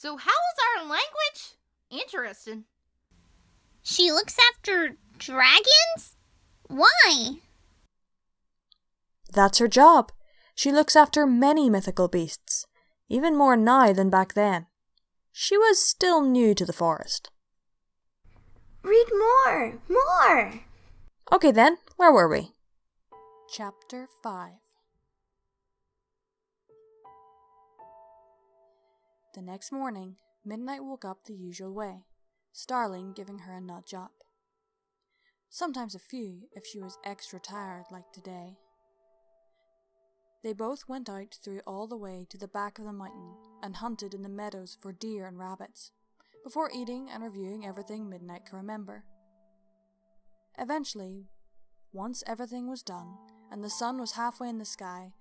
So how is our language? Interesting. She looks after dragons? Why? That's her job. She looks after many mythical beasts, even more now than back then. She was still new to the forest. Read more! Okay then, where were we? Chapter 5. The next morning, Midnight woke up the usual way, Starling giving her a nudge up. Sometimes a few if she was extra tired like today. They both went out through all the way to the back of the mountain and hunted in the meadows for deer and rabbits, before eating and reviewing everything Midnight could remember. Eventually, once everything was done and the sun was halfway in the sky,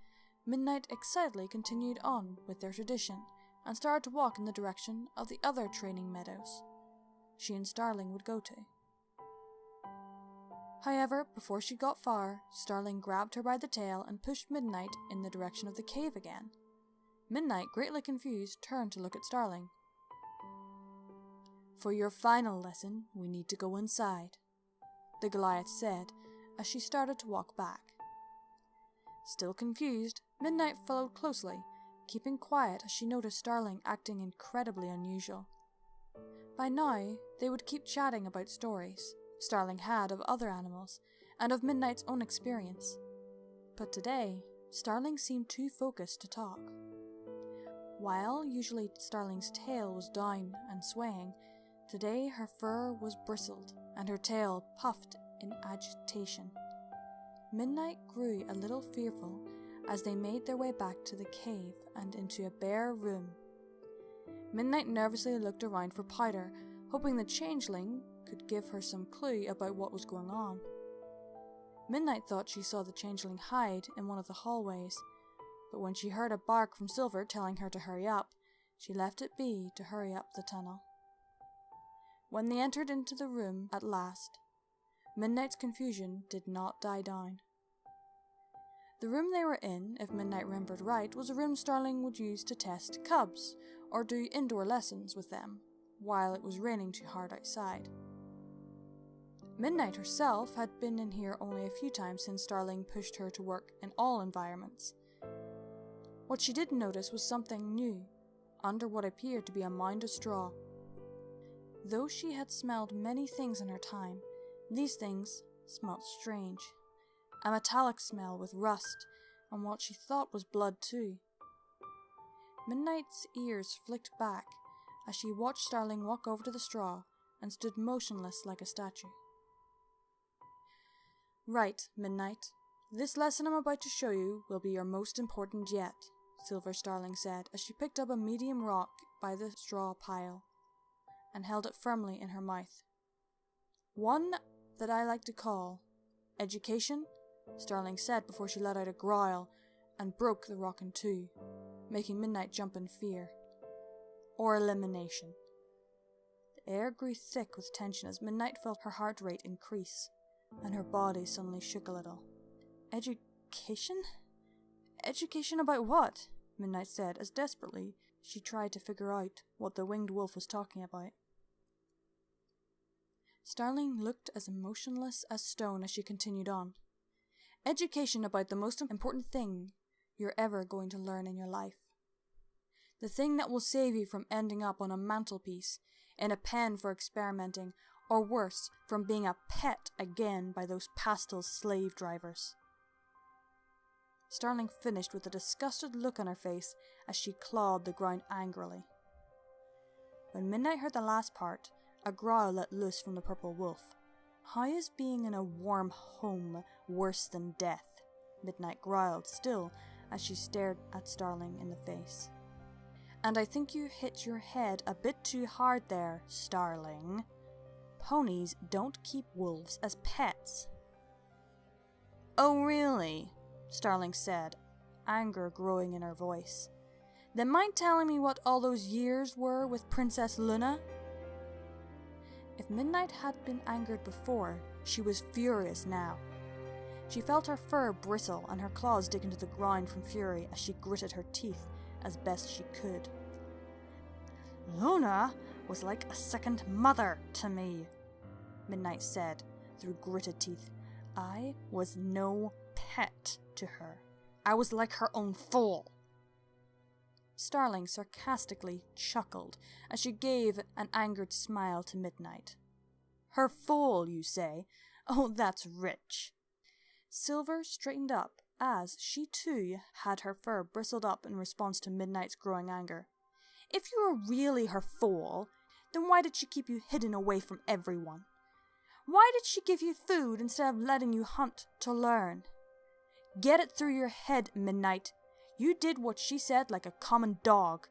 Midnight excitedly continued on with their tradition and started to walk in the direction of the other training meadows she and Starling would go to. However, before she got far, Starling grabbed her by the tail and pushed Midnight in the direction of the cave again. Midnight, greatly confused, turned to look at Starling. "For your final lesson, we need to go inside," the Goliath said as she started to walk back. Still confused, Midnight followed closely, keeping quiet as she noticed Starling acting incredibly unusual. By now, they would keep chatting about stories Starling had of other animals and of Midnight's own experience. But today, Starling seemed too focused to talk. While usually Starling's tail was down and swaying, today her fur was bristled and her tail puffed in agitation. Midnight grew a little fearful as they made their way back to the cave and into a bare room. Midnight nervously looked around for Powder, hoping the changeling could give her some clue about what was going on. Midnight thought she saw the changeling hide in one of the hallways, but when she heard a bark from Silver telling her to hurry up, she left it be to hurry up the tunnel. When they entered into the room at last, Midnight's confusion did not die down. The room they were in, if Midnight remembered right, was a room Starling would use to test cubs, or do indoor lessons with them, while it was raining too hard outside. Midnight herself had been in here only a few times since Starling pushed her to work in all environments. What she did notice was something new, under what appeared to be a mound of straw. Though she had smelled many things in her time, these things smelt strange. A metallic smell with rust, and what she thought was blood too. Midnight's ears flicked back as she watched Starling walk over to the straw and stood motionless like a statue. "Right, Midnight. This lesson I'm about to show you will be your most important yet," Silver Starling said as she picked up a medium rock by the straw pile and held it firmly in her mouth. "One that I like to call education," Starling said before she let out a growl and broke the rock in two, making Midnight jump in fear. "Or elimination." The air grew thick with tension as Midnight felt her heart rate increase, and her body suddenly shook a little. "Education? Education about what?" Midnight said as desperately she tried to figure out what the winged wolf was talking about. Starling looked as emotionless as stone as she continued on. "Education about the most important thing you're ever going to learn in your life. The thing that will save you from ending up on a mantelpiece, in a pen for experimenting, or worse, from being a pet again by those pastel slave drivers." Starling finished with a disgusted look on her face as she clawed the ground angrily. When Midnight heard the last part, a growl let loose from the purple wolf. "How is being in a warm home worse than death?" Midnight growled still as she stared at Starling in the face. "And I think you hit your head a bit too hard there, Starling. Ponies don't keep wolves as pets." "Oh, really?" Starling said, anger growing in her voice. "Then mind telling me what all those years were with Princess Luna?" If Midnight had been angered before, she was furious now. She felt her fur bristle and her claws dig into the ground from fury as she gritted her teeth as best she could. Luna was like a second mother to me, Midnight said through gritted teeth. I was no pet to her. I was like her own foal. Starling sarcastically chuckled as she gave an angered smile to Midnight. Her foal, you say? Oh, that's rich. Silver straightened up as she too had her fur bristled up in response to Midnight's growing anger. If you were really her foal, then why did she keep you hidden away from everyone? Why did she give you food instead of letting you hunt to learn? Get it through your head, Midnight. You did what she said like a common dog,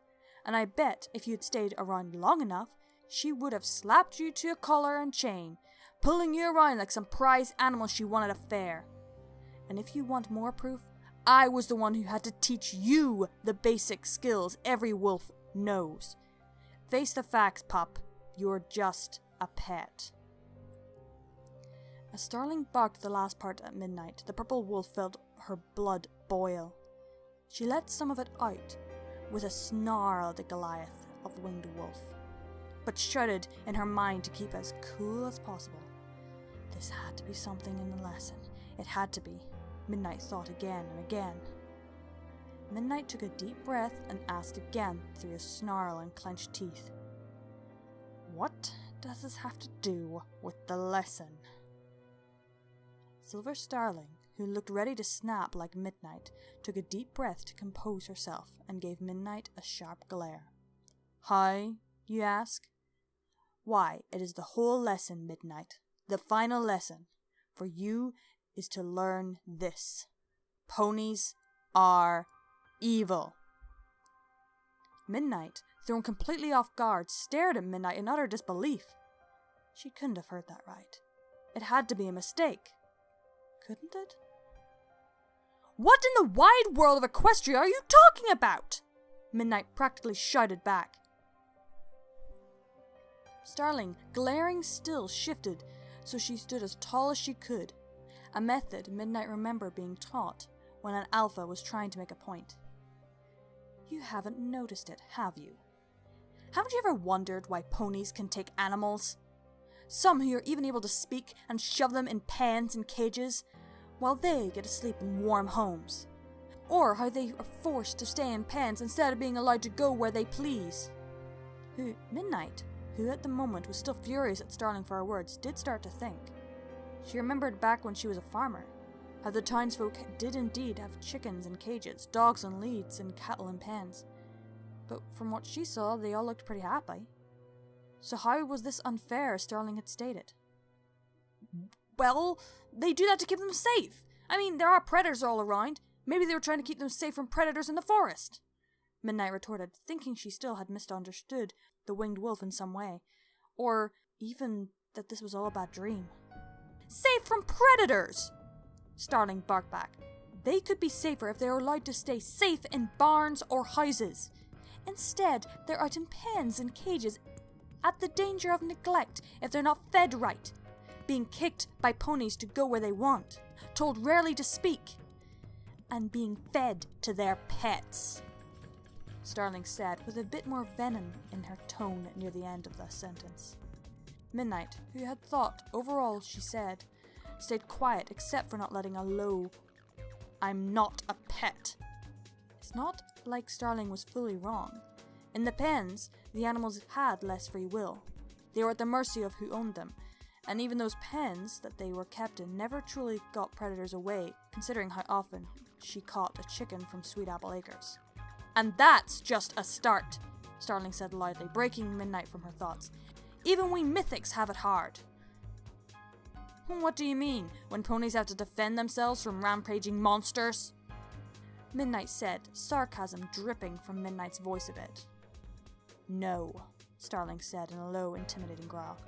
and I bet if you'd stayed around long enough, she would have slapped you to a collar and chain, pulling you around like some prize animal she won at a fair. And if you want more proof, I was the one who had to teach you the basic skills every wolf knows. Face the facts, pup. You're just a pet. As Starling barked the last part at Midnight, the purple wolf felt her blood boil. She let some of it out with a snarl at the Goliath of the winged wolf, but shouted in her mind to keep as cool as possible. This had to be something in the lesson. It had to be. Midnight thought again and again. Midnight took a deep breath and asked again through a snarl and clenched teeth. What does this have to do with the lesson? Silver Starling, who looked ready to snap like Midnight, took a deep breath to compose herself and gave Midnight a sharp glare. How, you ask? Why, it is the whole lesson, Midnight. The final lesson for you is to learn this. Ponies are evil. Midnight, thrown completely off guard, stared at Midnight in utter disbelief. She couldn't have heard that right. It had to be a mistake. Couldn't it? What in the wide world of Equestria are you talking about? Midnight practically shouted back. Starling, glaring still, shifted so she stood as tall as she could, a method Midnight remembered being taught when an alpha was trying to make a point. You haven't noticed it, have you? Haven't you ever wondered why ponies can take animals? Some who are even able to speak and shove them in pens and cages, while they get to sleep in warm homes. Or how they are forced to stay in pens instead of being allowed to go where they please. Midnight, who at the moment was still furious at Starling for her words, did start to think. She remembered back when she was a farmer, how the townsfolk did indeed have chickens in cages, dogs in leads, and cattle in pens. But from what she saw, they all looked pretty happy. So how was this unfair, as Starling had stated? Well, they do that to keep them safe. I mean, there are predators all around. Maybe they were trying to keep them safe from predators in the forest. Midnight retorted, thinking she still had misunderstood the winged wolf in some way. Or even that this was all a bad dream. Safe from predators! Starling barked back. They could be safer if they were allowed to stay safe in barns or houses. Instead, they're out in pens and cages, at the danger of neglect if they're not fed right, being kicked by ponies to go where they want, told rarely to speak, and being fed to their pets, Starling said with a bit more venom in her tone near the end of the sentence. Midnight, who had thought overall she said, stayed quiet except for not letting a low, "I'm not a pet." It's not like Starling was fully wrong. In the pens, the animals had less free will. They were at the mercy of who owned them, and even those pens that they were kept in never truly got predators away, considering how often she caught a chicken from Sweet Apple Acres. And that's just a start, Starling said loudly, breaking Midnight from her thoughts. Even we mythics have it hard. What do you mean, when ponies have to defend themselves from rampaging monsters? Midnight said, sarcasm dripping from Midnight's voice a bit. No, Starling said in a low, intimidating growl.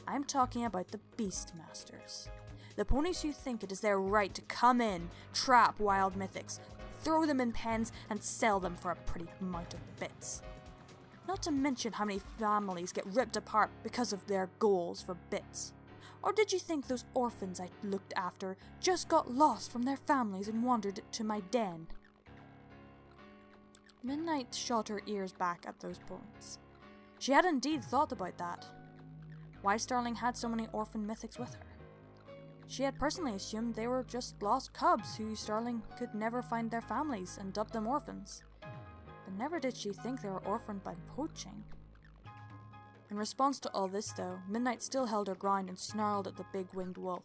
I'm talking about the Beastmasters. The ponies who think it is their right to come in, trap wild mythics, throw them in pens, and sell them for a pretty amount of bits. Not to mention how many families get ripped apart because of their goals for bits. Or did you think those orphans I looked after just got lost from their families and wandered to my den? Midnight shot her ears back at those points. She had indeed thought about that. Why Starling had so many orphan mythics with her. She had personally assumed they were just lost cubs who Starling could never find their families and dubbed them orphans. But never did she think they were orphaned by poaching. In response to all this though, Midnight still held her ground and snarled at the big winged wolf.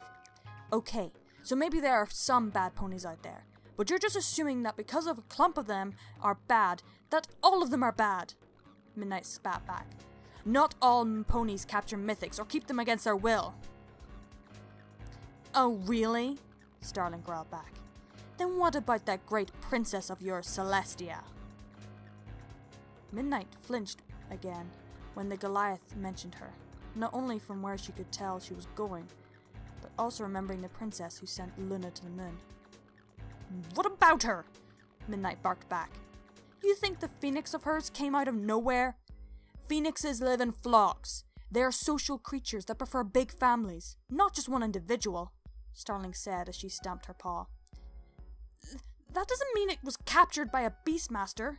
Okay, so maybe there are some bad ponies out there, but you're just assuming that because of a clump of them are bad, that all of them are bad. Midnight spat back. Not all ponies capture mythics or keep them against their will. Oh really? Starling growled back. Then what about that great princess of yours, Celestia? Midnight flinched again when the Goliath mentioned her, not only from where she could tell she was going, but also remembering the princess who sent Luna to the moon. What about her? Midnight barked back. You think the phoenix of hers came out of nowhere? Phoenixes live in flocks. They are social creatures that prefer big families, not just one individual, Starling said as she stamped her paw. That doesn't mean it was captured by a beastmaster.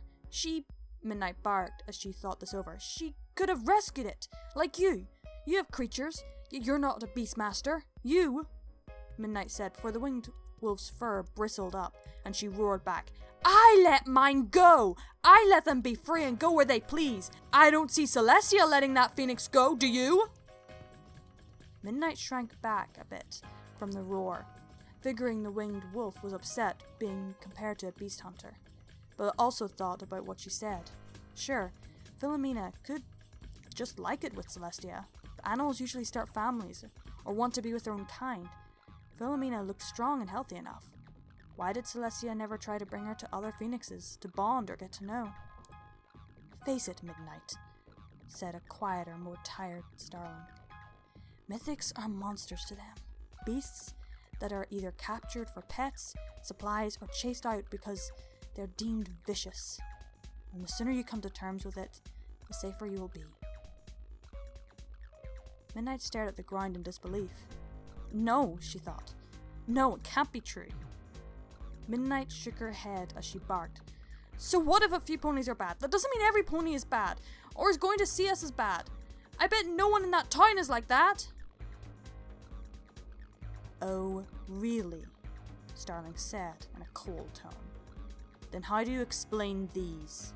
Midnight barked as she thought this over. She could have rescued it, like you. You have creatures, yet you're not a beastmaster. You, Midnight said, for the winged wolf's fur bristled up, and she roared back. I let mine go! I let them be free and go where they please. I don't see Celestia letting that phoenix go, do you? Midnight shrank back a bit from the roar, figuring the winged wolf was upset being compared to a beast hunter, but also thought about what she said. Sure, Philomena could just like it with Celestia. Animals usually start families, or want to be with their own kind. Philomena looked strong and healthy enough. Why did Celestia never try to bring her to other phoenixes, to bond or get to know? Face it, Midnight, said a quieter, more tired Starling. Mythics are monsters to them. Beasts that are either captured for pets, supplies, or chased out because they're deemed vicious. And the sooner you come to terms with it, the safer you will be. Midnight stared at the ground in disbelief. No, she thought. No, it can't be true. Midnight shook her head as she barked. So what if a few ponies are bad? That doesn't mean every pony is bad, or is going to see us as bad. I bet no one in that town is like that. Oh, really? Starling said in a cold tone. Then how do you explain these?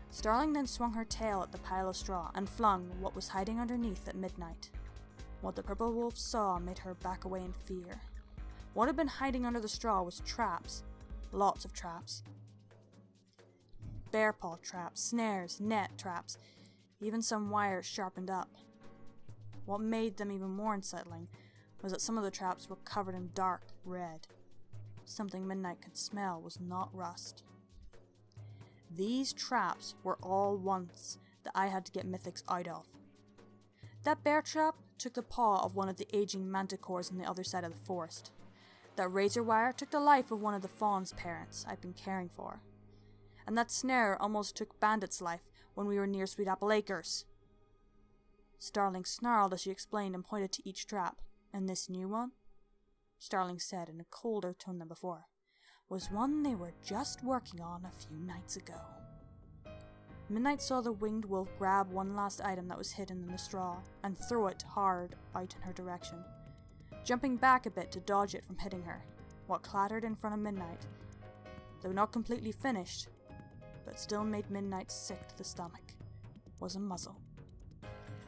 Starling then swung her tail at the pile of straw and flung what was hiding underneath at Midnight. What the purple wolf saw made her back away in fear. What had been hiding under the straw was traps. Lots of traps. Bear paw traps, snares, net traps, even some wires sharpened up. What made them even more unsettling was that some of the traps were covered in dark red. Something Midnight could smell was not rust. These traps were all ones that I had to get mythics out of. That bear trap took the paw of one of the aging manticores on the other side of the forest. That razor wire took the life of one of the fawn's parents I'd been caring for. And that snare almost took Bandit's life when we were near Sweet Apple Acres. Starling snarled as she explained and pointed to each trap. And this new one, Starling said in a colder tone than before, was one they were just working on a few nights ago. Midnight saw the winged wolf grab one last item that was hidden in the straw and throw it hard out in her direction, jumping back a bit to dodge it from hitting her. What clattered in front of Midnight, though not completely finished, but still made Midnight sick to the stomach, was a muzzle.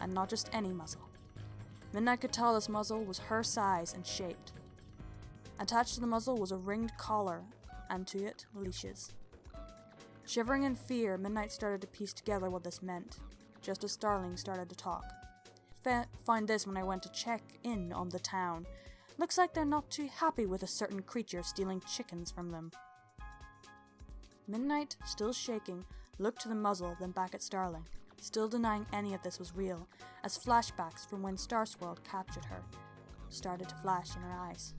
And not just any muzzle. Midnight could tell this muzzle was her size and shaped. Attached to the muzzle was a ringed collar, and to it, leashes. Shivering in fear, Midnight started to piece together what this meant, just as Starling started to talk. Found this when I went to check in on the town. Looks like they're not too happy with a certain creature stealing chickens from them. Midnight, still shaking, looked to the muzzle, then back at Starling, still denying any of this was real, as flashbacks from when Starswirl captured her started to flash in her eyes.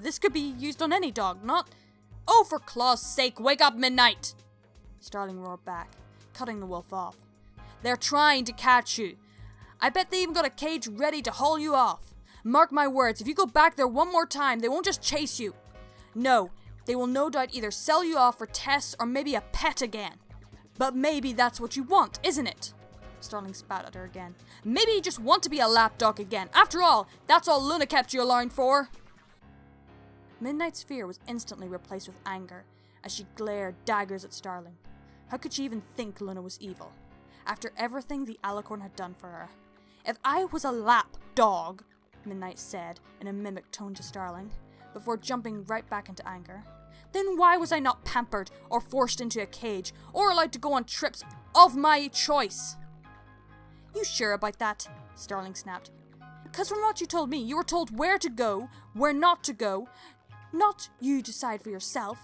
This could be used on any dog, not... Oh, for Claw's sake, wake up, Midnight! Starling roared back, cutting the wolf off. They're trying to catch you. I bet they even got a cage ready to haul you off. Mark my words, if you go back there one more time, they won't just chase you. No, they will no doubt either sell you off for tests or maybe a pet again. But maybe that's what you want, isn't it? Starling spat at her again. Maybe you just want to be a lapdog again. After all, that's all Luna kept you aligned for. Midnight's fear was instantly replaced with anger as she glared daggers at Starling. How could she even think Luna was evil, after everything the alicorn had done for her? If I was a lapdog, Midnight said in a mimic tone to Starling, before jumping right back into anger, then why was I not pampered or forced into a cage or allowed to go on trips of my choice? You sure about that? Starling snapped. Because from what you told me, you were told where to go, where not to go. Not you decide for yourself.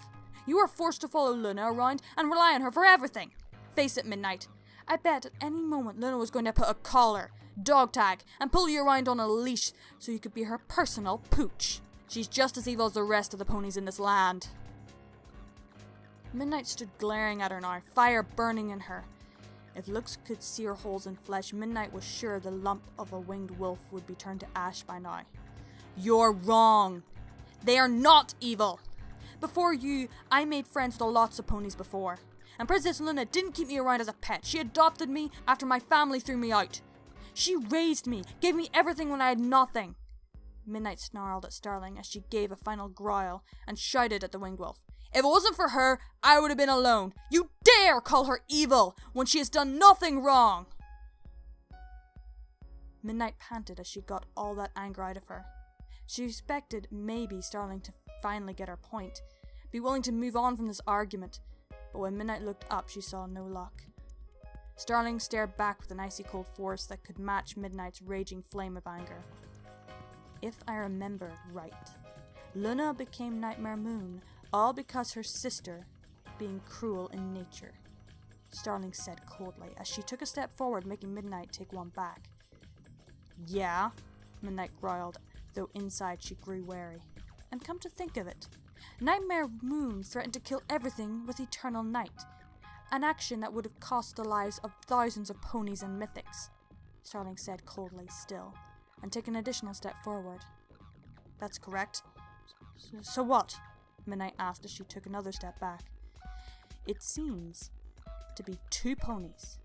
You were forced to follow Luna around and rely on her for everything. Face it, Midnight. I bet at any moment Luna was going to put a collar, dog tag, and pull you around on a leash so you could be her personal pooch. She's just as evil as the rest of the ponies in this land. Midnight stood glaring at her now, fire burning in her. If looks could sear holes in flesh, Midnight was sure the lump of a winged wolf would be turned to ash by now. You're wrong. They are not evil. Before you, I made friends with lots of ponies before. And Princess Luna didn't keep me around as a pet. She adopted me after my family threw me out. She raised me, gave me everything when I had nothing. Midnight snarled at Starling as she gave a final growl and shouted at the winged wolf. If it wasn't for her, I would have been alone. You dare call her evil when she has done nothing wrong! Midnight panted as she got all that anger out of her. She expected maybe Starling to finally get her point, be willing to move on from this argument, but when Midnight looked up, she saw no luck. Starling stared back with an icy cold force that could match Midnight's raging flame of anger. If I remember right, Luna became Nightmare Moon, all because her sister being cruel in nature, Starling said coldly as she took a step forward, making Midnight take one back. Yeah, Midnight growled, though inside she grew wary. And come to think of it, Nightmare Moon threatened to kill everything with eternal night, an action that would have cost the lives of thousands of ponies and mythics, Starling said coldly still, and took an additional step forward. That's correct. So what? Midnight asked as she took another step back. It seems to be two ponies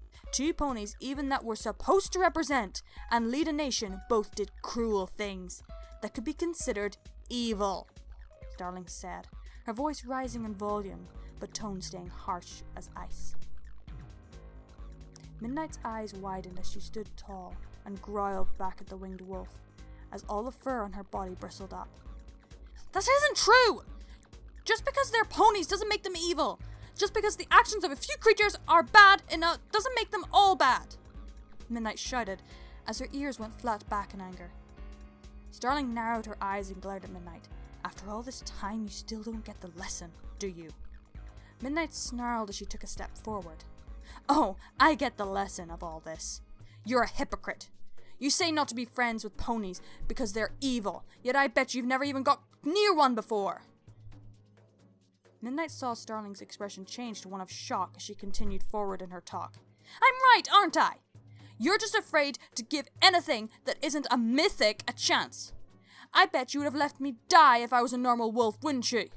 even that were supposed to represent and lead a nation, both did cruel things that could be considered evil, Starling said, her voice rising in volume, but tone staying harsh as ice. Midnight's eyes widened as she stood tall and growled back at the winged wolf, as all the fur on her body bristled up. That isn't true! Just because they're ponies doesn't make them evil. Just because the actions of a few creatures are bad enough doesn't make them all bad, Midnight shouted as her ears went flat back in anger. Starling narrowed her eyes and glared at Midnight. After all this time, you still don't get the lesson, do you? Midnight snarled as she took a step forward. Oh, I get the lesson of all this. You're a hypocrite. You say not to be friends with ponies because they're evil, yet I bet you've never even got near one before. Midnight saw Starling's expression change to one of shock as she continued forward in her talk. I'm right, aren't I? You're just afraid to give anything that isn't a mythic a chance. I bet you would have left me die if I was a normal wolf, wouldn't you?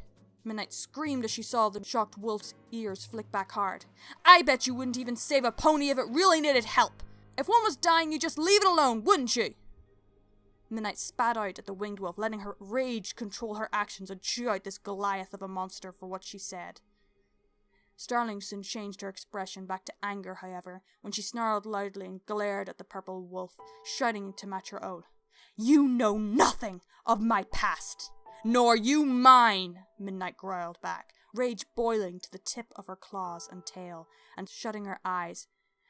Midnight screamed as she saw the shocked wolf's ears flick back hard. I bet you wouldn't even save a pony if it really needed help. If one was dying, you'd just leave it alone, wouldn't you? Midnight spat out at the winged wolf, letting her rage control her actions and chew out this Goliath of a monster for what she said. Starling soon changed her expression back to anger, however, when she snarled loudly and glared at the purple wolf, shouting to match her own. You know nothing of my past, nor you mine, Midnight growled back, rage boiling to the tip of her claws and tail, and shutting her eyes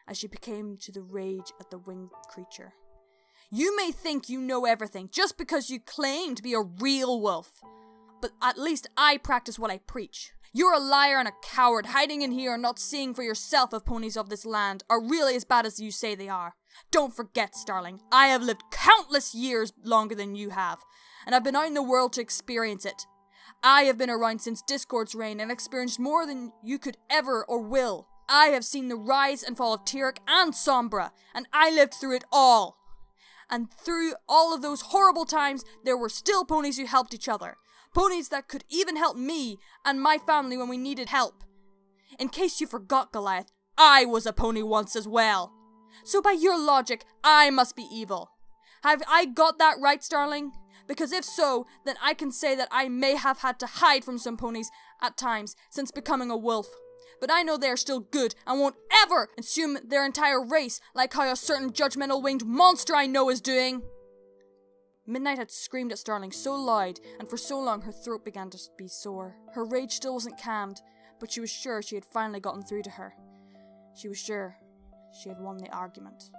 as she became to the rage at the winged creature. You may think you know everything just because you claim to be a real wolf, but at least I practice what I preach. You're a liar and a coward, hiding in here and not seeing for yourself if ponies of this land are really as bad as you say they are. Don't forget, Starling, I have lived countless years longer than you have, and I've been out in the world to experience it. I have been around since Discord's reign and experienced more than you could ever or will. I have seen the rise and fall of Tyrek and Sombra, and I lived through it all. And through all of those horrible times, there were still ponies who helped each other. Ponies that could even help me and my family when we needed help. In case you forgot, Goliath, I was a pony once as well. So by your logic, I must be evil. Have I got that right, Starling? Because if so, then I can say that I may have had to hide from some ponies at times since becoming a wolf. But I know they are still good and won't ever assume their entire race like how a certain judgmental winged monster I know is doing. Midnight had screamed at Starling so loud, and for so long her throat began to be sore. Her rage still wasn't calmed, but she was sure she had finally gotten through to her. She was sure she had won the argument.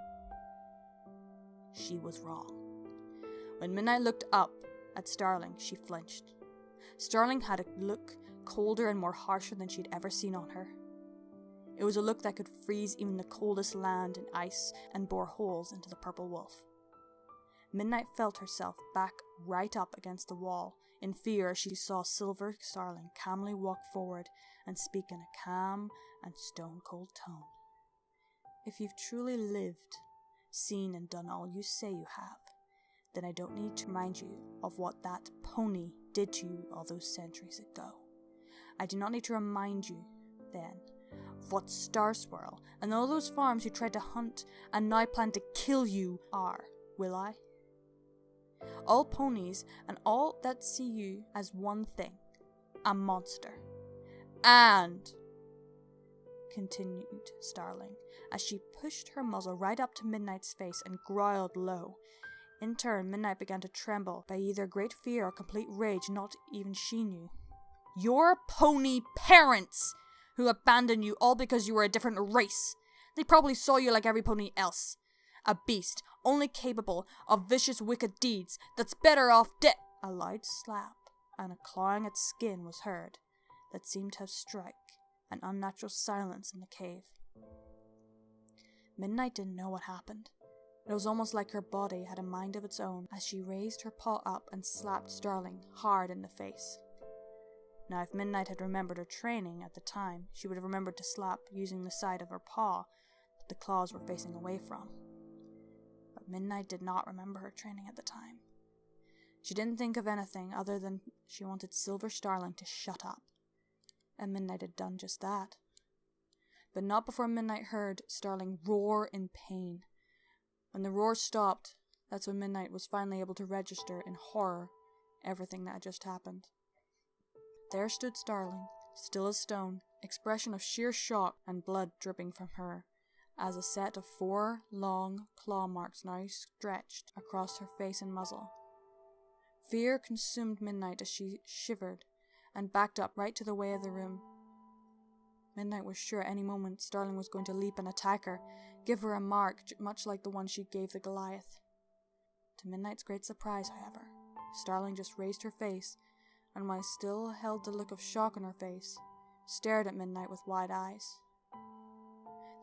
She was wrong. When Midnight looked up at Starling, she flinched. Starling had a look colder and more harsher than she'd ever seen on her. It was a look that could freeze even the coldest land in ice and bore holes into the purple wolf. Midnight felt herself back right up against the wall in fear as she saw Silver Starling calmly walk forward and speak in a calm and stone-cold tone. If you've truly lived, seen and done all you say you have, then I don't need to remind you of what that pony did to you all those centuries ago. I do not need to remind you, then, of what Starswirl and all those farms you tried to hunt and now plan to kill you are, will I? All ponies and all that see you as one thing, a monster. And, continued Starling, as she pushed her muzzle right up to Midnight's face and growled low. In turn, Midnight began to tremble by either great fear or complete rage not even she knew. Your pony parents, who abandoned you all because you were a different race. They probably saw you like every pony else. A beast, only capable of vicious wicked deeds, that's better off dead. A loud slap and a clawing at skin was heard that seemed to have struck an unnatural silence in the cave. Midnight didn't know what happened. It was almost like her body had a mind of its own as she raised her paw up and slapped Starling hard in the face. Now, if Midnight had remembered her training at the time, she would have remembered to slap using the side of her paw that the claws were facing away from. But Midnight did not remember her training at the time. She didn't think of anything other than she wanted Silver Starling to shut up. And Midnight had done just that. But not before Midnight heard Starling roar in pain. When the roar stopped, that's when Midnight was finally able to register in horror everything that had just happened. There stood Starling, still as stone, expression of sheer shock and blood dripping from her, as a set of 4 long claw marks now stretched across her face and muzzle. Fear consumed Midnight as she shivered and backed up right to the way of the room. Midnight was sure at any moment Starling was going to leap and attack her, give her a mark much like the one she gave the Goliath. To Midnight's great surprise, however, Starling just raised her face, and while still held the look of shock on her face, stared at Midnight with wide eyes.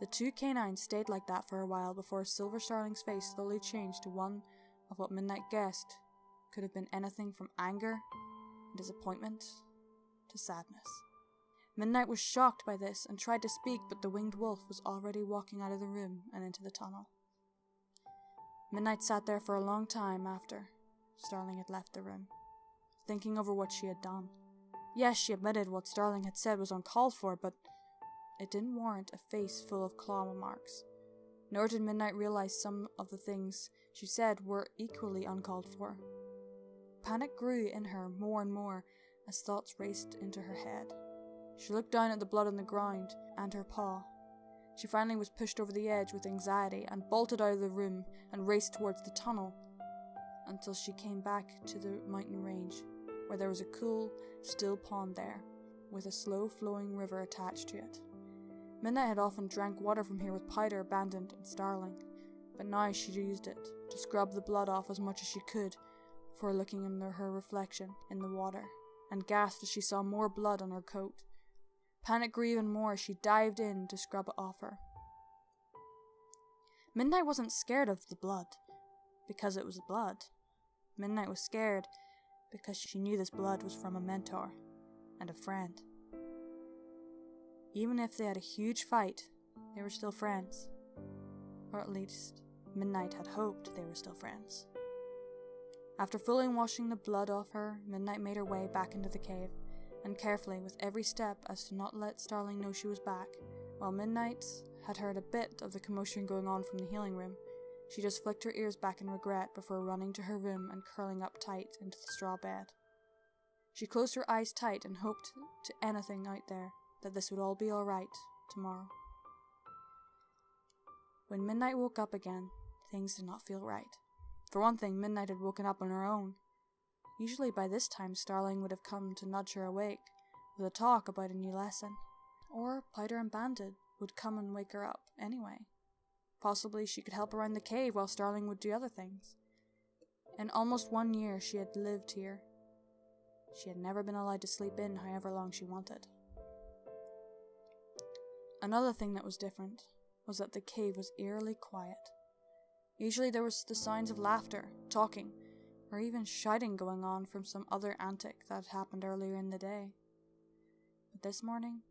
The 2 canines stayed like that for a while before Silver Starling's face slowly changed to one of what Midnight guessed could have been anything from anger, disappointment, to sadness. Midnight was shocked by this and tried to speak, but the winged wolf was already walking out of the room and into the tunnel. Midnight sat there for a long time after Starling had left the room, thinking over what she had done. Yes, she admitted what Starling had said was uncalled for, but it didn't warrant a face full of claw marks. Nor did Midnight realize some of the things she said were equally uncalled for. Panic grew in her more and more as thoughts raced into her head. She looked down at the blood on the ground and her paw. She finally was pushed over the edge with anxiety and bolted out of the room and raced towards the tunnel until she came back to the mountain range, where there was a cool, still pond there, with a slow-flowing river attached to it. Midnight had often drank water from here with Powder, Bandit, and Starling, but now she used it to scrub the blood off as much as she could before looking into her reflection in the water, and gasped as she saw more blood on her coat. Panic grew even more as she dived in to scrub it off her. Midnight wasn't scared of the blood, because it was blood. Midnight was scared because she knew this blood was from a mentor and a friend. Even if they had a huge fight, they were still friends. Or at least, Midnight had hoped they were still friends. After fully washing the blood off her, Midnight made her way back into the cave, and carefully, with every step as to not let Starling know she was back, while Midnight had heard a bit of the commotion going on from the healing room, she just flicked her ears back in regret before running to her room and curling up tight into the straw bed. She closed her eyes tight and hoped to anything out there that this would all be alright tomorrow. When Midnight woke up again, things did not feel right. For one thing, Midnight had woken up on her own. Usually by this time, Starling would have come to nudge her awake with a talk about a new lesson. Or Powder and Bandit would come and wake her up anyway. Possibly she could help around the cave while Starling would do other things. In almost 1 year she had lived here. She had never been allowed to sleep in however long she wanted. Another thing that was different was that the cave was eerily quiet. Usually there was the sounds of laughter, talking, or even shouting going on from some other antic that had happened earlier in the day. But this morning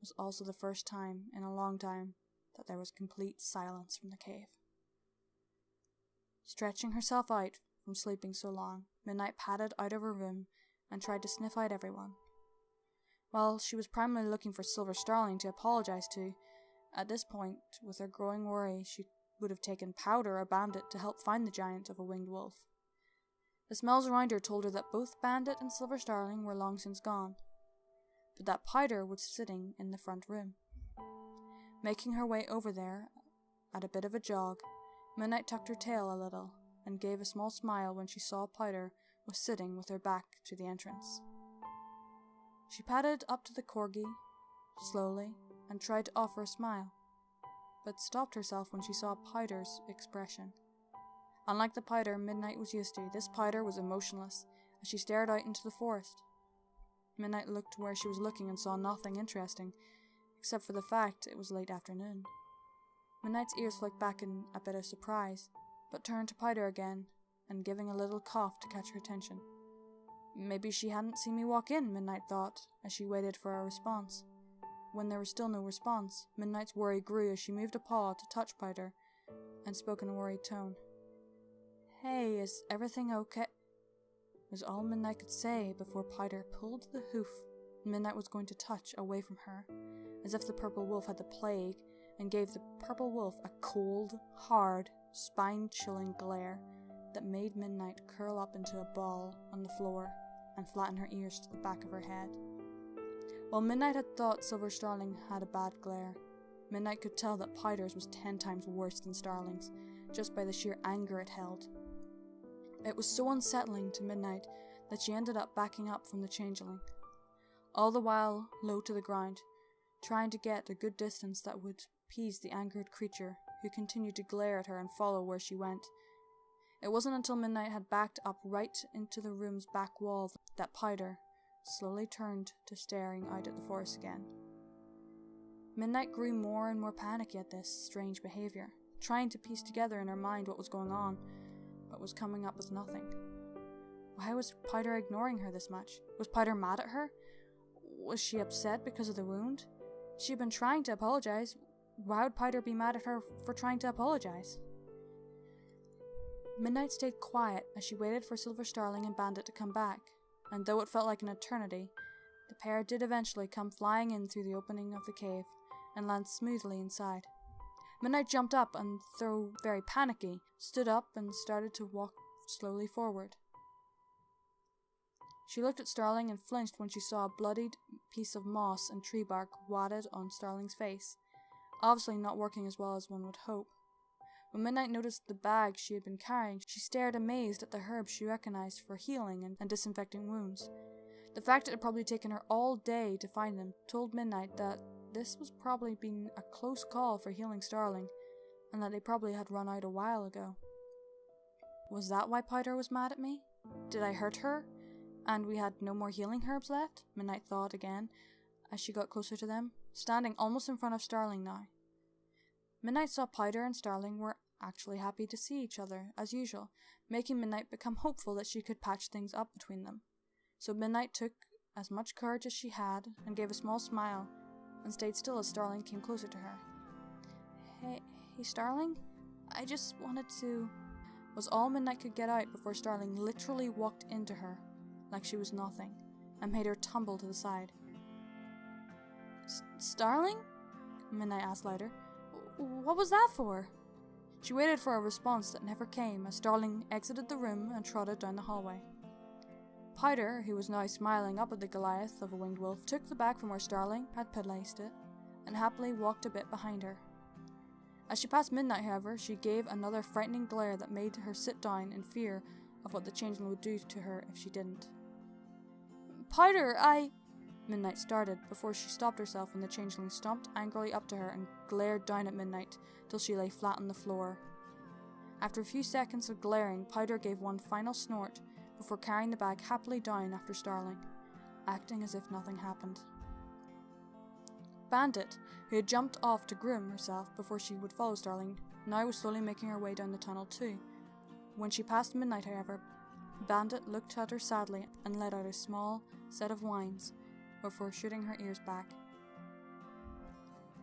was also the first time in a long time that there was complete silence from the cave. Stretching herself out from sleeping so long, Midnight padded out of her room and tried to sniff out everyone. While she was primarily looking for Silver Starling to apologize to, at this point, with her growing worry, she would have taken Powder or Bandit to help find the giant of a winged wolf. The smells around her told her that both Bandit and Silver Starling were long since gone, but that Powder was sitting in the front room. Making her way over there, at a bit of a jog, Midnight tucked her tail a little and gave a small smile when she saw Powder was sitting with her back to the entrance. She padded up to the corgi, slowly, and tried to offer a smile, but stopped herself when she saw Powder's expression. Unlike the Powder Midnight was used to, this Powder was emotionless as she stared out into the forest. Midnight looked where she was looking and saw nothing interesting, except for the fact it was late afternoon. Midnight's ears flicked back in a bit of surprise, but turned to Powder again, and giving a little cough to catch her attention. Maybe she hadn't seen me walk in, Midnight thought, as she waited for a response. When there was still no response, Midnight's worry grew as she moved a paw to touch Powder, and spoke in a worried tone. "Hey, is everything okay?" was all Midnight could say before Powder pulled the hoof Midnight was going to touch away from her, as if the purple wolf had the plague, and gave the purple wolf a cold, hard, spine-chilling glare that made Midnight curl up into a ball on the floor and flatten her ears to the back of her head. While Midnight had thought Silver Starling had a bad glare, Midnight could tell that Powder's was 10 times worse than Starling's, just by the sheer anger it held. It was so unsettling to Midnight that she ended up backing up from the changeling, all the while low to the ground, trying to get a good distance that would appease the angered creature, who continued to glare at her and follow where she went. It wasn't until Midnight had backed up right into the room's back wall that Powder slowly turned to staring out at the forest again. Midnight grew more and more panicky at this strange behavior, trying to piece together in her mind what was going on, but was coming up with nothing. Why was Powder ignoring her this much? Was Powder mad at her? Was she upset because of the wound? She had been trying to apologize. Why would Powder be mad at her for trying to apologize? Midnight stayed quiet as she waited for Silver Starling and Bandit to come back, and though it felt like an eternity, the pair did eventually come flying in through the opening of the cave and land smoothly inside. Midnight jumped up and, though very panicky, stood up and started to walk slowly forward. She looked at Starling and flinched when she saw a bloodied piece of moss and tree bark wadded on Starling's face, obviously not working as well as one would hope. When Midnight noticed the bag she had been carrying, she stared amazed at the herbs she recognized for healing and disinfecting wounds. The fact it had probably taken her all day to find them told Midnight that this was probably been a close call for healing Starling, and that they probably had run out a while ago. Was that why Powder was mad at me? Did I hurt her? And we had no more healing herbs left? Midnight thought again, as she got closer to them, standing almost in front of Starling now. Midnight saw Powder and Starling were actually happy to see each other, as usual, making Midnight become hopeful that she could patch things up between them. So Midnight took as much courage as she had, and gave a small smile, and stayed still as Starling came closer to her. Hey, Starling? I just wanted to... was all Midnight could get out before Starling literally walked into her, like she was nothing, and made her tumble to the side. Starling? Midnight asked louder. What was that for? She waited for a response that never came as Starling exited the room and trotted down the hallway. Powder, who was now smiling up at the Goliath of a winged wolf, took the bag from where Starling had placed it and happily walked a bit behind her. As she passed Midnight, however, she gave another frightening glare that made her sit down in fear of what the changeling would do to her if she didn't. Powder, Midnight started before she stopped herself when the changeling stomped angrily up to her and glared down at Midnight till she lay flat on the floor. After a few seconds of glaring, Powder gave one final snort before carrying the bag happily down after Starling, acting as if nothing happened. Bandit, who had jumped off to groom herself before she would follow Starling, now was slowly making her way down the tunnel too. When she passed Midnight, however, Bandit looked at her sadly and let out a small set of whines before shooting her ears back.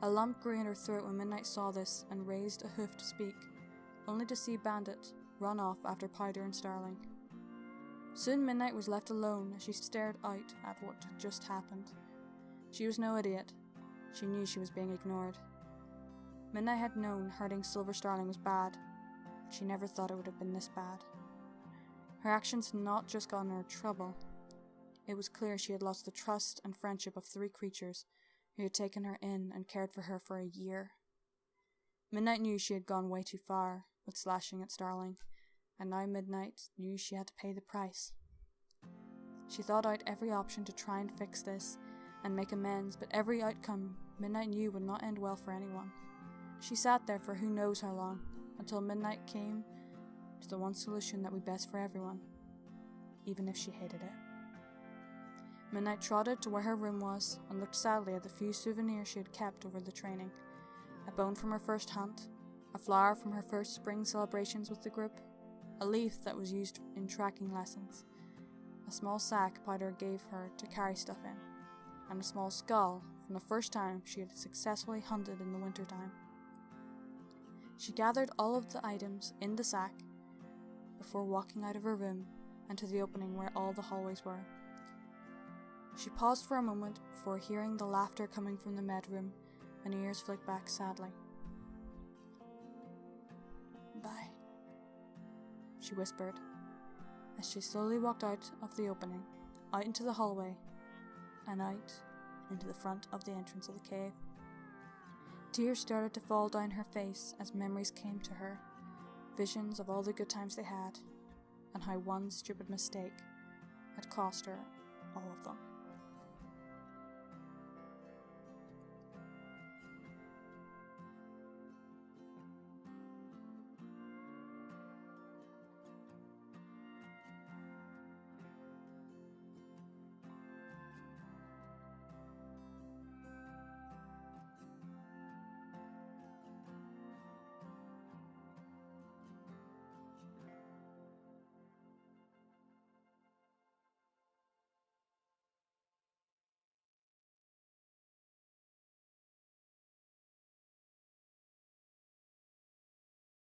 A lump grew in her throat when Midnight saw this and raised a hoof to speak, only to see Bandit run off after Powder and Starling. Soon Midnight was left alone as she stared out at what had just happened. She was no idiot. She knew she was being ignored. Midnight had known hurting Silver Starling was bad, but she never thought it would have been this bad. Her actions had not just gotten her trouble. It was clear she had lost the trust and friendship of 3 creatures who had taken her in and cared for her for a year. Midnight knew she had gone way too far with slashing at Starling, and now Midnight knew she had to pay the price. She thought out every option to try and fix this and make amends, but every outcome Midnight knew would not end well for anyone. She sat there for who knows how long, until Midnight came to the one solution that would be best for everyone, even if she hated it. Midnight trotted to where her room was and looked sadly at the few souvenirs she had kept over the training. A bone from her first hunt, a flower from her first spring celebrations with the group, a leaf that was used in tracking lessons, a small sack Powder gave her to carry stuff in, and a small skull from the first time she had successfully hunted in the wintertime. She gathered all of the items in the sack before walking out of her room and to the opening where all the hallways were. She paused for a moment before hearing the laughter coming from the med room, and her ears flicked back sadly. "Bye," she whispered, as she slowly walked out of the opening, out into the hallway, and out into the front of the entrance of the cave. Tears started to fall down her face as memories came to her, visions of all the good times they had, and how one stupid mistake had cost her all of them.